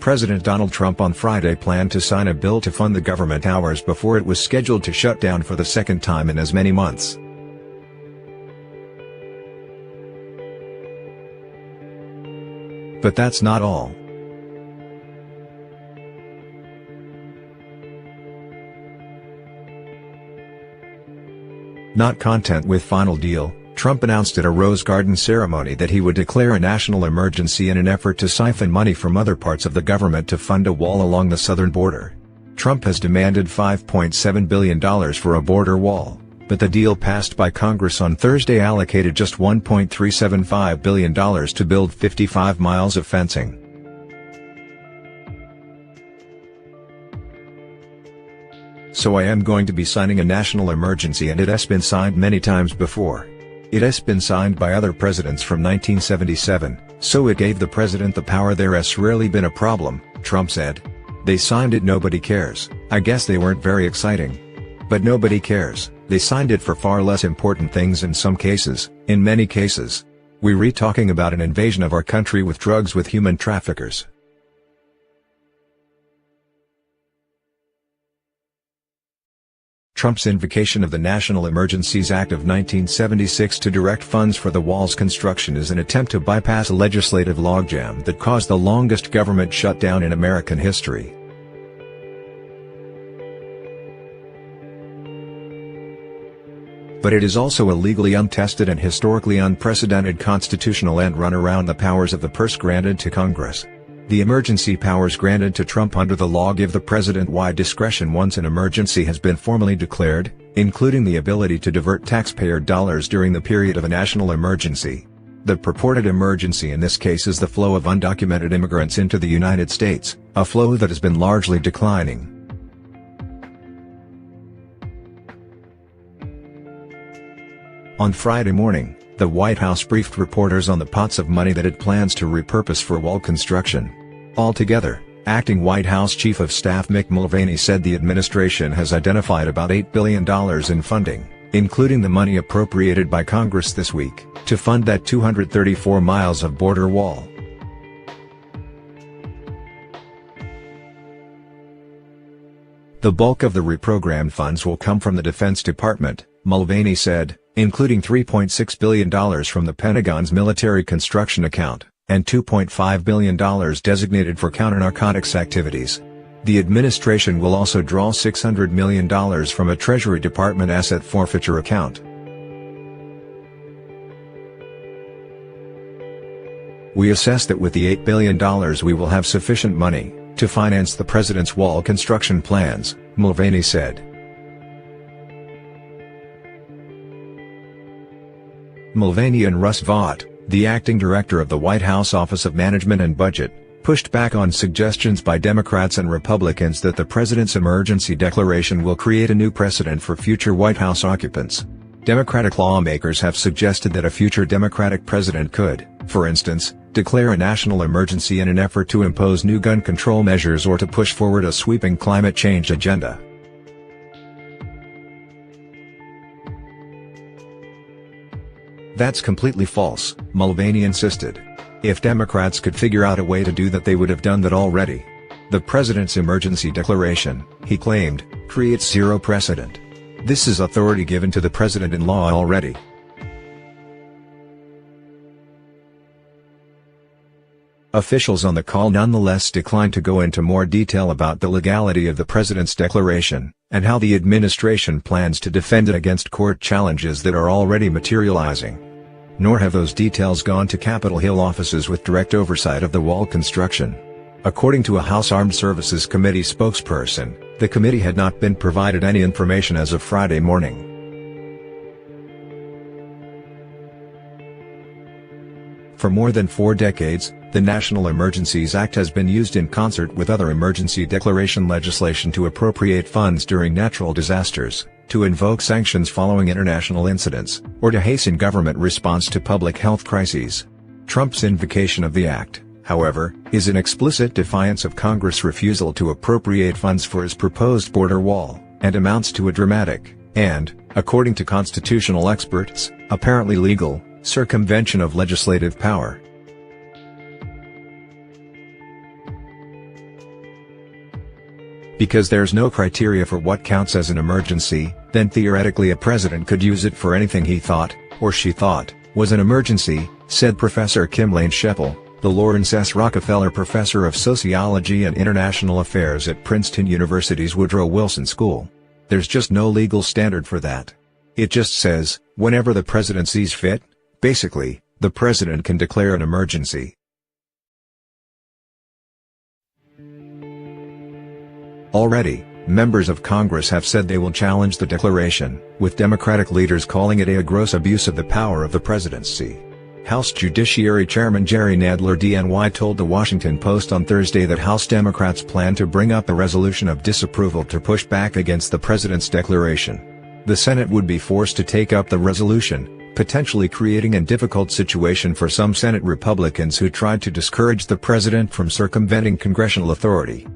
President Donald Trump on Friday planned to sign a bill to fund the government hours before it was scheduled to shut down for the second time in as many months. But that's not all. Not content with final deal, Trump announced at a Rose Garden ceremony that he would declare a national emergency in an effort to siphon money from other parts of the government to fund a wall along the southern border. Trump has demanded $5.7 billion for a border wall, but the deal passed by Congress on Thursday allocated just $1.375 billion to build 55 miles of fencing. So I am going to be signing a national emergency, and it has been signed many times before. It has been signed by other presidents from 1977, so it gave the president the power. There has rarely been a problem, Trump said. They signed it, nobody cares. I guess they weren't very exciting. But nobody cares, they signed it for far less important things in some cases, in many cases. We're talking about an invasion of our country with drugs, with human traffickers. Trump's invocation of the National Emergencies Act of 1976 to direct funds for the wall's construction is an attempt to bypass a legislative logjam that caused the longest government shutdown in American history. But it is also a legally untested and historically unprecedented constitutional end run around the powers of the purse granted to Congress. The emergency powers granted to Trump under the law give the president wide discretion once an emergency has been formally declared, including the ability to divert taxpayer dollars during the period of a national emergency. The purported emergency in this case is the flow of undocumented immigrants into the United States, a flow that has been largely declining. On Friday morning, the White House briefed reporters on the pots of money that it plans to repurpose for wall construction. Altogether, acting White House Chief of Staff Mick Mulvaney said the administration has identified about $8 billion in funding, including the money appropriated by Congress this week, to fund that 234 miles of border wall. The bulk of the reprogrammed funds will come from the Defense Department, Mulvaney said, including $3.6 billion from the Pentagon's military construction account, and $2.5 billion designated for counter-narcotics activities. The administration will also draw $600 million from a Treasury Department asset forfeiture account. We assess that with the $8 billion we will have sufficient money to finance the president's wall construction plans, Mulvaney said. Mulvaney and Russ Vought, the acting director of the White House Office of Management and Budget, pushed back on suggestions by Democrats and Republicans that the president's emergency declaration will create a new precedent for future White House occupants. Democratic lawmakers have suggested that a future Democratic president could, for instance, declare a national emergency in an effort to impose new gun control measures or to push forward a sweeping climate change agenda. That's completely false, Mulvaney insisted. If Democrats could figure out a way to do that, they would have done that already. The president's emergency declaration, he claimed, creates zero precedent. This is authority given to the president in law already. Officials on the call nonetheless declined to go into more detail about the legality of the president's declaration, and how the administration plans to defend it against court challenges that are already materializing. Nor have those details gone to Capitol Hill offices with direct oversight of the wall construction. According to a House Armed Services Committee spokesperson, the committee had not been provided any information as of Friday morning. For more than 4 decades, the National Emergencies Act has been used in concert with other emergency declaration legislation to appropriate funds during natural disasters, to invoke sanctions following international incidents, or to hasten government response to public health crises. Trump's invocation of the act, however, is in explicit defiance of Congress' refusal to appropriate funds for his proposed border wall, and amounts to a dramatic, and, according to constitutional experts, apparently legal, circumvention of legislative power. Because there's no criteria for what counts as an emergency, then theoretically a president could use it for anything he thought, or she thought, was an emergency, said Professor Kim Lane Sheppel, the Lawrence S. Rockefeller Professor of Sociology and International Affairs at Princeton University's Woodrow Wilson School. There's just no legal standard for that. It just says, whenever the president sees fit, basically, the president can declare an emergency. Already, members of Congress have said they will challenge the declaration, with Democratic leaders calling it a gross abuse of the power of the presidency. House Judiciary Chairman Jerry Nadler DNY told The Washington Post on Thursday that House Democrats plan to bring up a resolution of disapproval to push back against the president's declaration. The Senate would be forced to take up the resolution, potentially creating a difficult situation for some Senate Republicans who tried to discourage the president from circumventing congressional authority.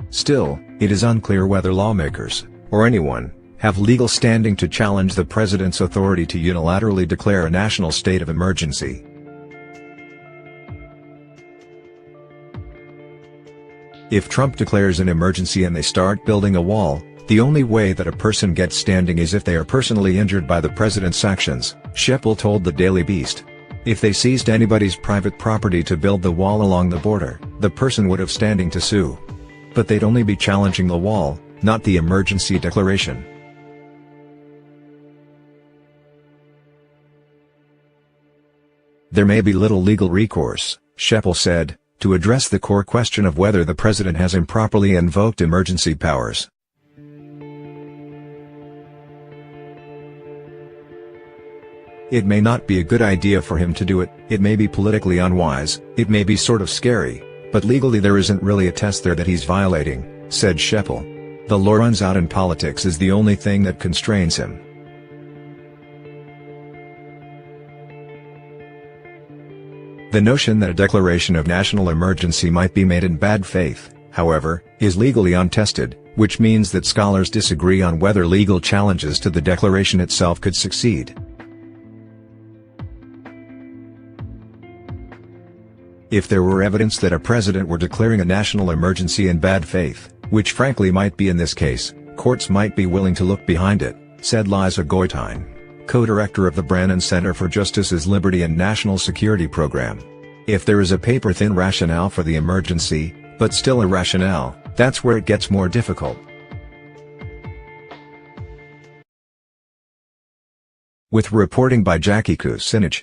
Still, it is unclear whether lawmakers, or anyone, have legal standing to challenge the president's authority to unilaterally declare a national state of emergency. If Trump declares an emergency and they start building a wall, the only way that a person gets standing is if they are personally injured by the president's actions, Sheppel told the Daily Beast. If they seized anybody's private property to build the wall along the border, the person would have standing to sue. But they'd only be challenging the wall, not the emergency declaration. There may be little legal recourse, Sheppel said, to address the core question of whether the president has improperly invoked emergency powers. It may not be a good idea for him to do it, it may be politically unwise, it may be sort of scary, but legally there isn't really a test there that he's violating, said Sheppel. The law runs out and politics is the only thing that constrains him. The notion that a declaration of national emergency might be made in bad faith, however, is legally untested, which means that scholars disagree on whether legal challenges to the declaration itself could succeed. If there were evidence that a president were declaring a national emergency in bad faith, which frankly might be in this case, courts might be willing to look behind it, said Liza Goitein, co-director of the Brannon Center for Justice's Liberty and National Security Program. If there is a paper-thin rationale for the emergency, but still a rationale, that's where it gets more difficult. With reporting by Jackie Kucinich.